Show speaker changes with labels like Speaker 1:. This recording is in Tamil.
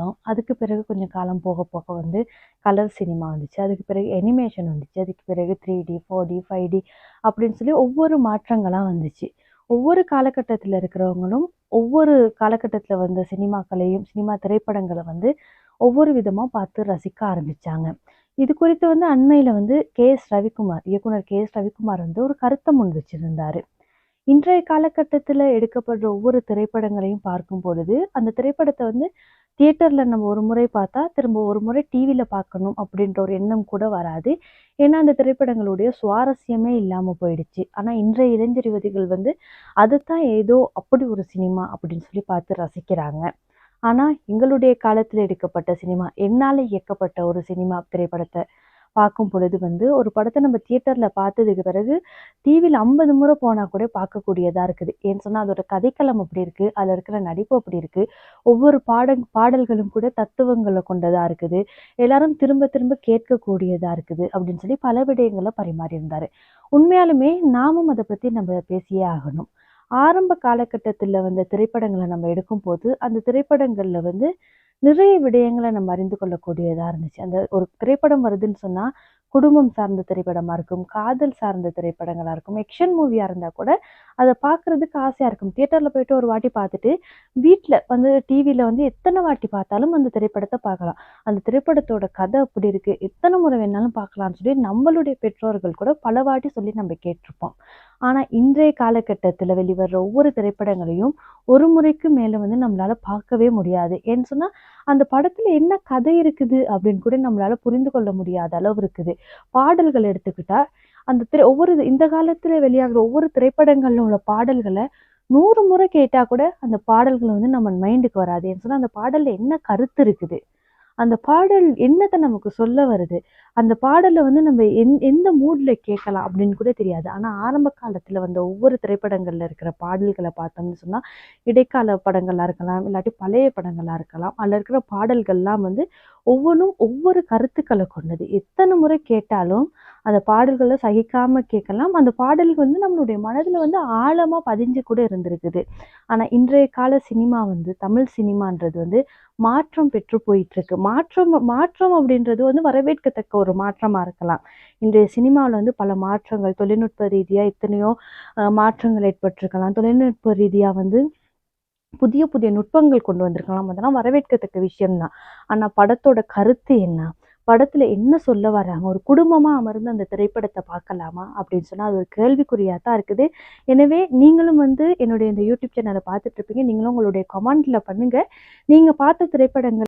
Speaker 1: பார்த்தோம். அதுக்கு பிறகு கொஞ்சம் காலம் போக போக வந்து கலர் சினிமா வந்துச்சு. அதுக்கு பிறகு அனிமேஷன் வந்துச்சு. அதுக்கு பிறகு 3D, 4D, 5D அப்படின்னு சொல்லி ஒவ்வொரு மாற்றங்களா வந்துச்சு. ஒவ்வொரு காலகட்டத்தில இருக்கிறவங்களும், ஒவ்வொரு காலகட்டத்தில வந்த சினிமாக்களையும், சினிமா திரைப்படங்கள வந்து ஒவ்வொரு விதமா பார்த்து ரசிக்க ஆரம்பிச்சாங்க. இது குறித்து வந்து அண்மையில வந்து கே.எஸ். ரவிக்குமார், இயக்குனர் கே.எஸ். ரவிக்குமார் வந்து ஒரு கருத்த முன் வச்சிருந்தாரு. இன்றைய காலகட்டத்துல எடுக்கப்படுற ஒவ்வொரு திரைப்படங்களையும் பார்க்கும் பொழுது, அந்த திரைப்படத்த வந்து தியேட்டர்ல நம்ம ஒரு முறை பார்த்தா, திரும்ப ஒரு முறை டிவில பார்க்கணும் அப்படின்ற ஒரு எண்ணம் கூட வராது. ஏன்னா, அந்த திரைப்படங்களுடைய சுவாரஸ்யமே இல்லாம போயிடுச்சு. ஆனா, இன்றைய இளைஞர் யுவதிகள் வந்து அதத்தான் ஏதோ அப்படி ஒரு சினிமா அப்படின்னு சொல்லி பார்த்து ரசிக்கிறாங்க. ஆனா, எங்களுடைய காலத்துல எடுக்கப்பட்ட சினிமா, என்னால இயக்கப்பட்ட ஒரு சினிமா திரைப்படத்த பார்க்கும் பொழுது வந்து, ஒரு படத்த நம்ம தியேட்டர்ல பார்த்ததுக்கு பிறகு, டிவில 50 முறை போனா கூட பார்க்கக்கூடியதா இருக்குது. ஏன்னு சொன்னா, அதோட கதைக்களம் அப்படி இருக்கு. அதுல இருக்கிற நடிப்பு அப்படி இருக்கு. ஒவ்வொரு பாடல்களும் கூட தத்துவங்கள கொண்டதா இருக்குது. எல்லாரும் திரும்ப திரும்ப கேட்கக்கூடியதா இருக்குது. அப்படின்னு சொல்லி பல விடயங்கள பரிமாறியிருந்தாரு. உண்மையாலுமே நாமும் அத பத்தி நம்ம பேசியே ஆகணும். ஆரம்ப காலகட்டத்தில வந்த திரைப்படங்கள நம்ம எடுக்கும்போது, அந்த திரைப்படங்கள்ல வந்து நிறைய விடயங்கள நம்ம அறிந்து கொள்ளக்கூடியதா இருந்துச்சு. அந்த ஒரு திரைப்படம் வருதுன்னு சொன்னா, குடும்பம் சார்ந்த திரைப்படமா இருக்கும், காதல் சார்ந்த திரைப்படங்களா இருக்கும், ஆக்ஷன் மூவியா இருந்தா கூட, அத பார்க்கறதுக்கு ஆசையா இருக்கும். தியேட்டர்ல போயிட்டு ஒரு வாட்டி பார்த்துட்டு, வீட்ல வந்து டிவில வந்து எத்தன வாட்டி பார்த்தாலும் அந்த திரைப்படத்த பார்க்கலாம். அந்த திரைப்படத்தோட கதை அப்படி இருக்கு, எத்தன முறை வேணாலும் பார்க்கலாம்னு சொல்லி நம்மளுடைய பெற்றோர்கள் கூட பல வாட்டி சொல்லி நம்ம கேட்டுருப்போம். ஆனா, இன்றைய காலகட்டத்தில வெளிவர்ற ஒவ்வொரு திரைப்படங்களையும், ஒரு முறைக்கு மேல வந்து நம்மளால பார்க்கவே முடியாது. ஏன்னு சொன்னா, அந்த படத்துல என்ன கதை இருக்குது அப்படின்னு கூட நம்மளால புரிந்து கொள்ள முடியாத அளவு இருக்குது. பாடல்கள் எடுத்துக்கிட்டா, அந்த ஒவ்வொரு இந்த காலத்துல வெளியாகுற ஒவ்வொரு திரைப்படங்கள்ல உள்ள பாடல்கள 100 முறை கேட்டா கூட, அந்த பாடல்கள் வந்து நம்ம மைண்டுக்கு வராது. ஏன்னு சொன்னா, அந்த பாடல்ல என்ன கருத்து இருக்குது? அந்த பாடல் என்னத்த நமக்கு சொல்ல வருது? அந்த பாடல வந்து நம்ம எந்த மூட்ல கேட்கலாம் அப்படின்னு கூட தெரியாது. ஆனா ஆரம்ப காலத்துல வந்த ஒவ்வொரு திரைப்படங்கள்ல இருக்கிற பாடல்கள பார்த்தோம்னு சொன்னா, இடைக்கால படங்களா இருக்கலாம், இல்லாட்டி பழைய படங்களா இருக்கலாம். அதுல இருக்கிற பாடல்கள்லாம் வந்து ஒவ்வொன்னும் ஒவ்வொரு கருத்துக்கள கொண்டது. எத்தன முறை கேட்டாலும் அந்த பாடல்கள சகிக்காம கேட்கலாம். அந்த பாடல்கள் வந்து நம்மளுடைய மனதுல வந்து ஆழமா பதிஞ்சு கூட இருந்திருக்குது. ஆனா இன்றைய கால சினிமா வந்து தமிழ் சினிமான்றது வந்து மாற்றம் பெற்று போயிட்டுருக்கு. மாற்றம் மாற்றம் அப்படின்றது வந்து வரவேற்கத்தக்க ஒரு மாற்றமா இருக்கலாம். இன்றைய சினிமாவுல வந்து பல மாற்றங்கள் தொழில்நுட்ப ரீதியா எத்தனையோ மாற்றங்கள் ஏற்பட்டிருக்கலாம். தொழில்நுட்ப ரீதியா வந்து புதிய புதிய நுட்பங்கள் கொண்டு வந்திருக்கலாம். அதெல்லாம் வரவேற்கத்தக்க விஷயம் தான். ஆனா படத்தோட கருத்து என்ன? படத்துல என்ன சொல்ல வர்றாங்க? ஒரு குடும்பமா அமர்ந்து அந்த திரைப்படத்த பார்க்கலாமா? அப்படின்னு சொன்னா அது ஒரு கேள்விக்குறியா தான் இருக்குது. எனவே நீங்களும் வந்து என்னுடைய இந்த யூடியூப் சேனல பார்த்துட்டு இருப்பீங்க. நீங்களும் உங்களுடைய கமெண்ட்ல பண்ணுங்க. நீங்க பார்த்த திரைப்படங்கள்